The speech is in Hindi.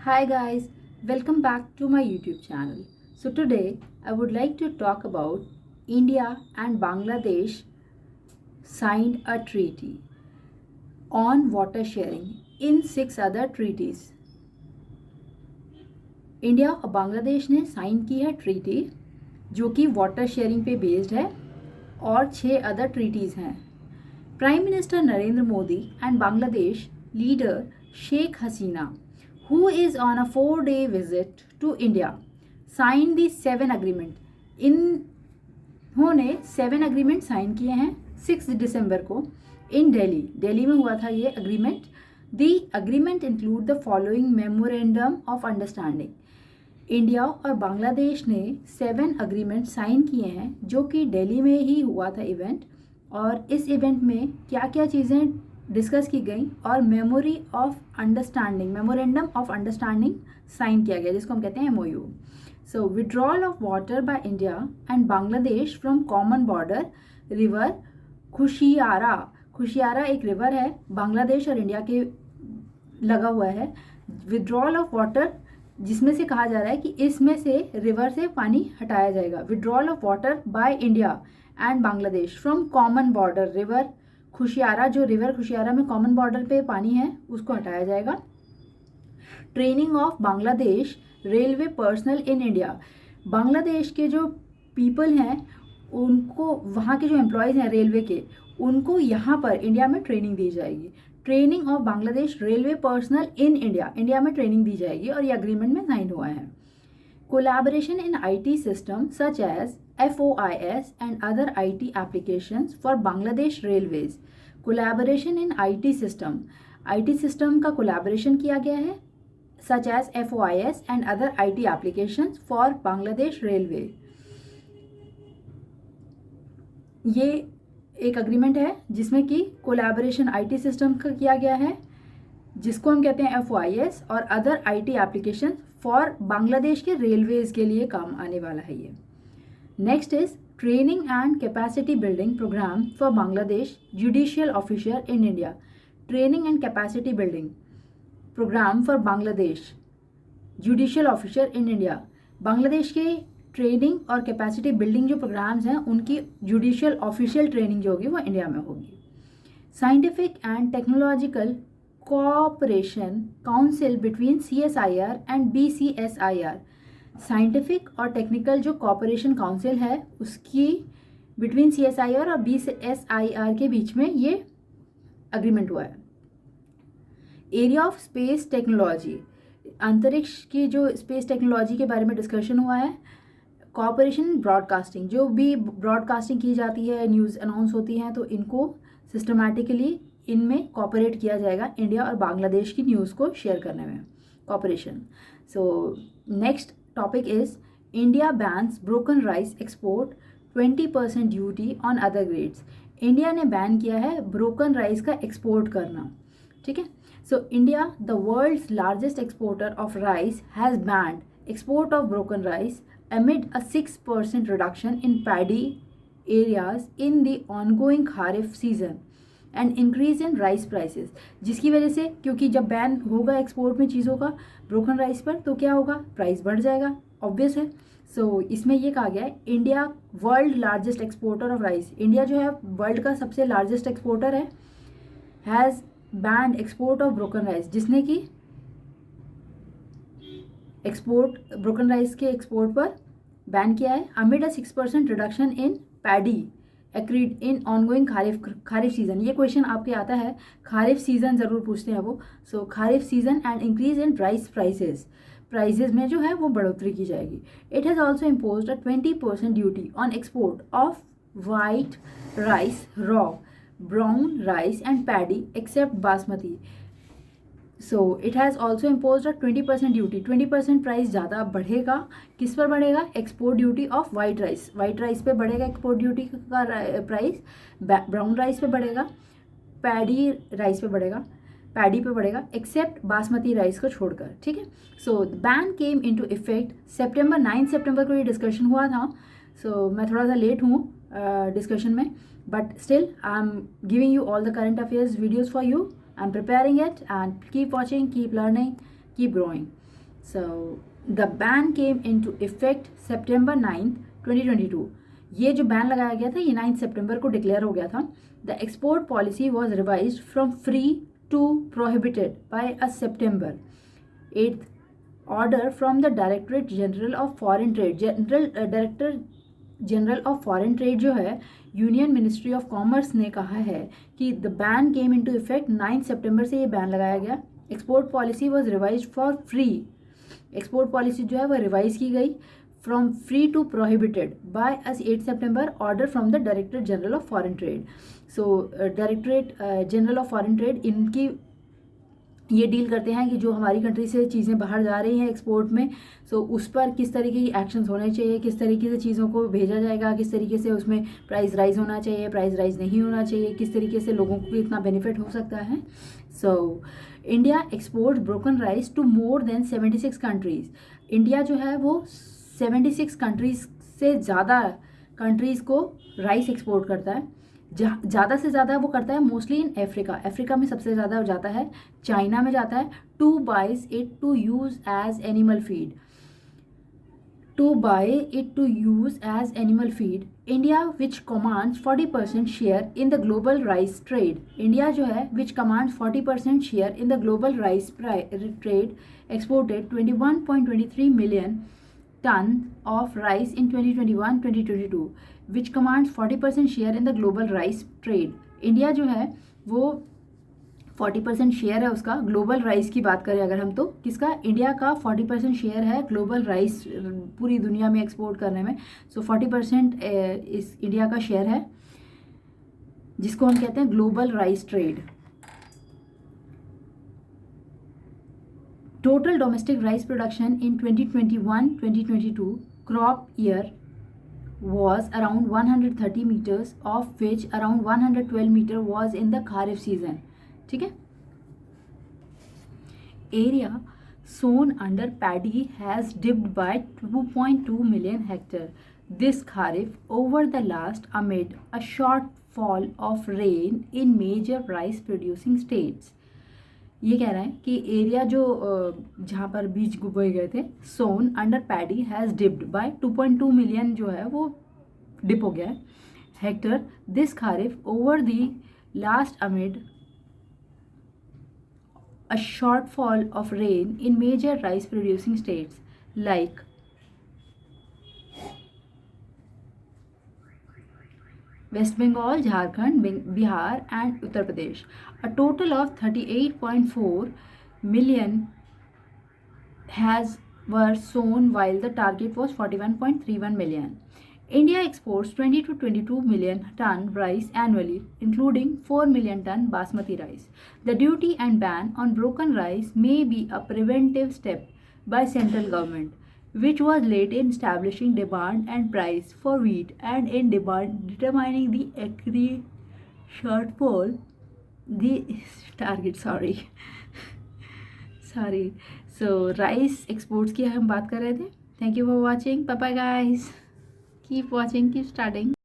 Hi guys, welcome back to my YouTube channel. So today I would like to talk about India and Bangladesh signed a treaty on water sharing in 6 other treaties. India और बांग्लादेश ने साइन की है ट्रीटी जो कि वाटर शेयरिंग पे बेस्ड है और 6 अदर ट्रीटीज़ हैं. Prime minister Narendra Modi and Bangladesh leader Sheikh Hasina who is on a 4-day visit to India signed the 7 agreement. इन्होंने 7 agreement साइन किए हैं 6 दिसंबर को इन दिल्ली में हुआ था ये agreement. The agreement include the following memorandum of understanding. India और बांग्लादेश ने 7 agreement साइन किए हैं जो कि दिल्ली में ही हुआ था इवेंट. और इस इवेंट में क्या क्या चीज़ें डिस्कस की गई और मेमोरेंडम ऑफ अंडरस्टैंडिंग साइन किया गया जिसको हम कहते हैं MOU. So withdrawal of water by India and Bangladesh from common border river Kushiyara एक रिवर है बांग्लादेश और इंडिया के लगा हुआ है. विड्रॉल ऑफ वाटर जिसमें से कहा जा रहा है कि इसमें से रिवर से पानी हटाया जाएगा. Withdrawal of water by India and Bangladesh from common border river Kushiyara, जो रिवर खुशियारा में कॉमन बॉर्डर पे पानी है उसको हटाया जाएगा. Training of Bangladesh railway personal in India. Bangladesh के जो पीपल हैं उनको, वहाँ के जो एम्प्लॉयज़ हैं रेलवे के, उनको यहाँ पर इंडिया में ट्रेनिंग दी जाएगी. Training of Bangladesh railway personal in India में ट्रेनिंग दी जाएगी और ये अग्रीमेंट में साइन हुआ है. Collaboration in IT system such as FOIS and other IT applications for Bangladesh Railways. Collaboration in IT system का कोलैबोरेशन किया गया है such as FOIS and other IT applications for Bangladesh Railway. ये एक अग्रीमेंट है जिसमें कि कोलैबोरेशन IT सिस्टम का किया गया है जिसको हम कहते हैं FOIS और other IT application for Bangladesh के रेलवेज के लिए काम आने वाला है ये. Next is training and capacity building programme for Bangladesh judicial officer in India. Training and capacity building programme for Bangladesh judicial officer in India. Bangladesh के ट्रेनिंग और कैपेसिटी बिल्डिंग जो प्रोग्राम्स हैं उनकी जुडिशियल ऑफिशियल ट्रेनिंग जो होगी वो इंडिया में होगी. Scientific and technological cooperation council between CSIR and BCSIR. Scientific और टेक्निकल जो कोऑपरेशन काउंसिल है उसकी बिटवीन CSIR और BCSIR के बीच में ये अग्रीमेंट हुआ है. एरिया ऑफ स्पेस टेक्नोलॉजी, अंतरिक्ष की जो स्पेस टेक्नोलॉजी के बारे में डिस्कशन हुआ है. कोऑपरेशन ब्रॉडकास्टिंग, जो भी ब्रॉडकास्टिंग की जाती है, न्यूज़ अनाउंस होती हैं तो इनको सिस्टमैटिकली इनमें कॉपरेट किया जाएगा इंडिया और बांग्लादेश की न्यूज़ को शेयर करने में cooperation. So next topic is India bans broken rice export 20% duty on other grades. India ने बैन किया है ब्रोकन राइस का एक्सपोर्ट करना. ठीक है. So India, the world's largest exporter of rice, has banned export of broken rice amid a 6% reduction in paddy areas in the ongoing kharif season and increase in rice prices. जिसकी वजह से, क्योंकि जब बैन होगा एक्सपोर्ट में चीज़ों का ब्रोकन राइस पर तो क्या होगा, प्राइस बढ़ जाएगा, ऑब्वियस है. सो इसमें ये कहा गया है India world largest exporter of rice, India जो है वर्ल्ड का सबसे लार्जेस्ट एक्सपोर्टर है, has banned export of broken rice, जिसने कि एक्सपोर्ट ब्रोकन राइस के एक्सपोर्ट पर बैन किया है. Amid a 6% reduction in paddy acreage in ongoing kharif season. ये क्वेश्चन आपके आता है, खारिफ सीजन ज़रूर पूछते हैं वो. So kharif season and increase in rice prices में जो है वो बढ़ोतरी की जाएगी. It has also imposed a 20% duty on export of white rice, raw brown rice and paddy except basmati. So it has also imposed a 20% duty. 20% price ज़्यादा बढ़ेगा. किस पर बढ़ेगा, export duty of white rice पे बढ़ेगा एक्सपोर्ट ड्यूटी का प्राइस. ब्राउन राइस पे बढ़ेगा, पैडी पे बढ़ेगा एक्सेप्ट बासमती राइस को छोड़कर. ठीक है. सो बैन केम इनटू इफेक्ट 9 सितंबर को ये डिस्कशन हुआ था. सो मैं थोड़ा सा लेट हूँ डिस्कशन में, but still I am giving you all the current affairs videos for you. I'm preparing it and keep watching, keep learning, keep growing. So the ban came into effect September 9th 2022। ये जो बैन लगाया गया था ये 9 सितंबर को डिक्लेयर हो गया था। The export policy was revised from free to prohibited by a September 8th order from the directorate general of foreign trade. Director general of foreign trade जो है यूनियन मिनिस्ट्री ऑफ कॉमर्स ने कहा है कि the ban came into effect 9 सितंबर से ये बैन लगाया गया। Export policy was revised for free. Export policy जो है वो रिवाइज की गई from free to prohibited by 8 सितंबर order from the director general of foreign trade. So directorate general of foreign trade इनकी ये डील करते हैं कि जो हमारी कंट्री से चीज़ें बाहर जा रही हैं एक्सपोर्ट में, सो उस पर किस तरीके की एक्शंस होने चाहिए, किस तरीके से चीज़ों को भेजा जाएगा, किस तरीके से उसमें प्राइस राइज होना चाहिए, प्राइस राइज नहीं होना चाहिए, किस तरीके से लोगों को इतना बेनिफिट हो सकता है। So India export broken rice to more than 76 countries. India जो है वो 76 कंट्रीज़ से ज़्यादा कंट्रीज़ को राइस एक्सपोर्ट करता है। ज़्यादा से ज़्यादा वो करता है मोस्टली इन अफ्रीका। अफ्रीका में सबसे ज़्यादा जाता है, चाइना में जाता है। To buys it to use as animal feed. To buy it to use as animal feed. India which commands 40% share in the global rice trade. India जो है which commands 40% share in the global rice trade exported 21.23 million ton of rice in 2021-2022 which commands 40% share in the global rice trade। India जो है वो 40% शेयर है उसका। ग्लोबल राइस की बात करें अगर हम तो किसका, इंडिया का 40% शेयर है ग्लोबल राइस पूरी दुनिया में एक्सपोर्ट करने में। सो 40% इस इंडिया का शेयर है जिसको हम कहते हैं global rice trade. Total domestic rice production in 2021-2022 crop year was around 130 meters, of which around 112 meter was in the Kharif season। ठीक है। Area sown under paddy has dipped by 2.2 million hectare this Kharif over the last amid a shortfall of rain in major rice producing states। ये कह रहा है कि एरिया जो जहाँ पर बीज बोए गए थे sown under paddy has dipped by 2.2 million जो है वो डिप हो गया है hectare this kharif over the last amid a shortfall of rain in major rice producing states like West Bengal, Jharkhand, Bihar and Uttar Pradesh। A total of 38.4 million were sown while the target was 41.31 million। India exports 20 to 22 million ton rice annually, including 4 million ton basmati rice। The duty and ban on broken rice may be a preventive step by central government, which was late in establishing demand and price for wheat and in determining the agri shortfall the target sorry so rice exports की हम बात कर रहे थे। Thank you for watching, bye bye guys, keep watching, keep starting.